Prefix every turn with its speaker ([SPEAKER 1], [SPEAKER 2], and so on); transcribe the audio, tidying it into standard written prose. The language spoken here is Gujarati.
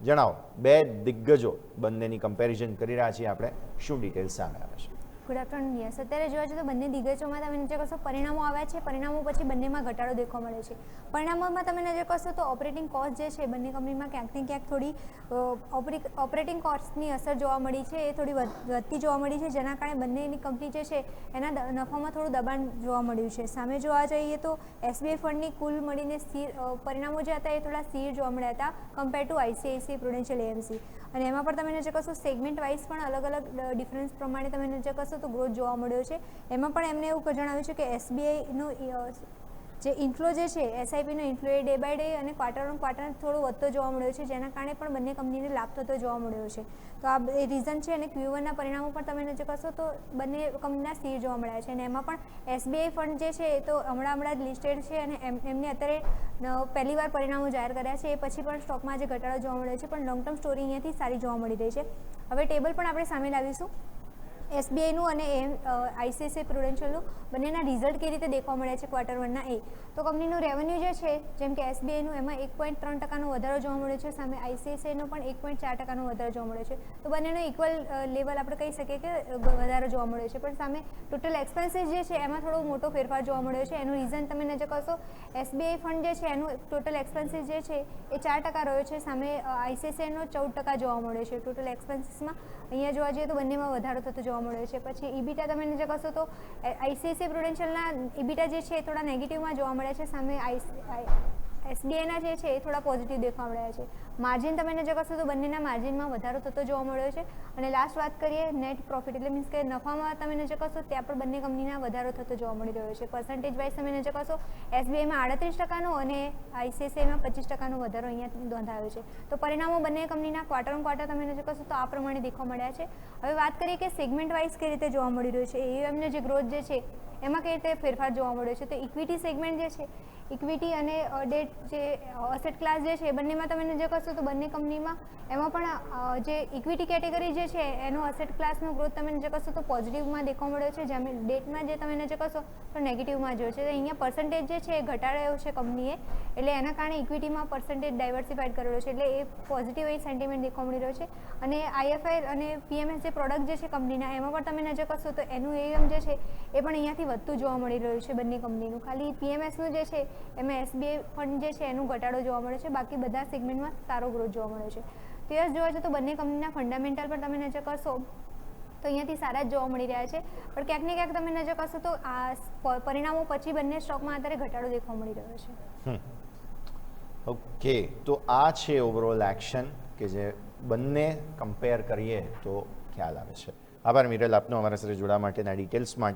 [SPEAKER 1] જણાવો, બે દિગ્ગજો બંનેની કમ્પેરિઝન કરી રહ્યા છીએ આપણે, શું ડિટેલ્સ સામે આવે છે?
[SPEAKER 2] Good afternoon. યસ, અત્યારે જોવા જઈએ તો બંને દિગ્ગજોમાં તમે નજર કરશો પરિણામો આવ્યા છે, પરિણામો પછી બંનેમાં ઘટાડો દેખવા મળે છે. પરિણામોમાં તમે નજર કરશો તો ઓપરેટિંગ કોસ્ટ જે છે બંને કંપનીમાં ક્યાંક ને ક્યાંક થોડી ઓપરેટિંગ કોસ્ટની અસર જોવા મળી છે, એ થોડી વધતી જોવા મળી છે, જેના કારણે બંનેની કંપની જે છે એના નફામાં થોડું દબાણ જોવા મળ્યું છે. સામે જોવા જઈએ તો એસબીઆઈ ફંડની કુલ મળીને પરિણામો જે હતા એ થોડા સ્થિર જોવા મળ્યા હતા compare to ICICI Prudential AMC. અને એમાં પણ તમે નજર કરશો સેગમેન્ટ વાઇઝ પણ અલગ અલગ ડિફરન્સ પ્રમાણે તમે નજર કરશો તો ગ્રોથ જોવા મળ્યો છે. એમાં પણ એમને એવું જણાવ્યું છે કે એસબીઆઈનો જે ઇન્ફ્લો જે છે એસઆઈપીનો ઇન્ફ્લો એ ડે બાય ડે અને ક્વાર્ટર ઓન ક્વાર્ટર થોડો વધતો જોવા મળ્યો છે, જેના કારણે પણ બંને કંપનીને લાભ થતો જોવા મળ્યો છે. તો આ એ રીઝન છે. અને Q1ના પરિણામો પણ તમે નજર કરશો તો બંને કંપનીના સ્થિર જોવા મળ્યા છે. અને એમાં પણ એસબીઆઈ ફંડ જે છે એ તો હમણાં જ લિસ્ટેડ છે અને એમને અત્યારે પહેલી વાર પરિણામો જાહેર કર્યા છે. એ પછી પણ સ્ટોકમાં જે ઘટાડો જોવા મળ્યો છે, પણ લોંગ ટર્મ સ્ટોરી અહીંયાથી સારી જોવા મળી રહી છે. હવે ટેબલ પણ આપણે સામે લાવીશું. એસબીઆઈનું અને આઈસીઆઈસીઆઈ પ્રુડેન્શિયલનું બંનેના રિઝલ્ટ કેવી રીતે દેખવા મળ્યા છે ક્વાર્ટર 1ના એ. તો કંપનીનું રેવન્યુ જે છે જેમ કે એસબીઆઈનું એમાં 1.3% વધારો જોવા મળ્યો છે, સામે આઈસીઆઈસીઆઈનો પણ 1.4% વધારો જોવા મળ્યો છે. તો બંનેનો ઇક્વલ લેવલ આપણે કહી શકીએ કે વધારો જોવા મળ્યો છે. પણ સામે ટોટલ એક્સપેન્સીસ જે છે એમાં થોડો મોટો ફેરફાર જોવા મળ્યો છે. એનું રીઝન તમે નજર કરશો એસબીઆઈ ફંડ જે છે એનું ટોટલ એક્સપેન્સીસ જે છે એ 4% રહ્યો છે, સામે આઈસીઆઈસીઆઈનો 14% જોવા મળ્યો છે. ટોટલ એક્સપેન્સીસમાં અહીંયા જોવા જઈએ તો બંનેમાં વધારો થતો જોવા મળ્યો છે. પછી ઈબીટા તમે નજર કરશો તો આઈસીઆઈસીઆઈ પ્રુડેન્શિયલના ઈબીટા જે છે એ થોડા નેગેટિવમાં જોવા મળ્યા છે, સામે એસબીઆઈના જે છે એ થોડા પોઝિટિવ દેખવા મળ્યા છે. માર્જિન તમે નજર કરશો તો બંનેના માર્જિનમાં વધારો થતો જોવા મળ્યો છે. અને લાસ્ટ વાત કરીએ નેટ પ્રોફિટ એટલે મીન્સ કે નફામાં તમે નજર કરશો ત્યાં પણ બંને કંપનીના વધારો થતો જોવા મળી રહ્યો છે. પર્સન્ટેજ વાઇઝ તમે નજર કરશો એસબીઆઈમાં 38% અને આઈસીઆઈસીઆઈમાં 25% વધારો અહીંયા નોંધાયો છે. તો પરિણામો બંને કંપનીના ક્વાર્ટર ઓન ક્વાર્ટર તમે નજર કરશો તો આ પ્રમાણે દેખવા મળ્યા છે. હવે વાત કરીએ કે સેગમેન્ટ વાઇઝ કઈ રીતે જોવા મળી રહ્યું છે, એએમનો જે ગ્રોથ જે છે એમાં કઈ રીતે ફેરફાર જોવા મળ્યો છે. તો ઇક્વિટી સેગમેન્ટ જે છે, ઇક્વિટી અને ડેટ જે અસેટ ક્લાસ જે છે બંનેમાં તમે નજર કરશો તો બંને કંપનીમાં એમાં પણ જે ઇક્વિટી કેટેગરી જે છે એનો અસેટ ક્લાસનો ગ્રોથ તમે નજર કરશો તો પોઝિટિવમાં દેખવા મળ્યો છે, જેમ ડેટમાં જે તમે નજર કરશો તો નેગેટિવમાં જોયો છે. તો અહીંયા પર્સન્ટેજ જે છે એ ઘટાડ્યો છે કંપનીએ, એટલે એના કારણે ઇક્વિટીમાં પર્સન્ટેજ ડાયવર્સિફાઈડ કરેલો છે, એટલે એ પોઝિટિવ એ સેન્ટિમેન્ટ દેખવા મળી રહ્યો છે. અને આઈએફઆઈ અને પીએમએસ જે પ્રોડક્ટ જે છે કંપનીના એમાં પણ તમે નજર કરશો તો એનું એએમ જે છે એ પણ અહીંયાથી વધતું જોવા મળી રહ્યું છે બંને કંપનીનું. ખાલી પીએમએસનું જે છે એમાં એસબીઆઈ ફંડ જે છે એનું ઘટાડો જોવા મળે છે, બાકી બધા સેગમેન્ટમાં સારો ગ્રોથ જોવા મળ્યો છે. તો યસ જોવા જઈએ તો બંને કંપનીના ફંડામેન્ટલ પર તમે નજર કરશો તો અહીંયાથી સારા જ જોવા મળી રહ્યા છે. પણ ક્યાંક ને ક્યાંક તમે નજર કરશો તો આ પરિણામો પછી બંને સ્ટોકમાં અત્યારે ઘટાડો દેખવા મળી રહ્યો છે.
[SPEAKER 1] ઓકે, તો આ છે ઓવરઓલ એક્શન કે જે બંને કમ્પેર કરીએ તો ખ્યાલ આવે છે. આભાર મિરલ આપનો અમારા સાથે જોડાવા માટેના ડિટેલ્સ માટે.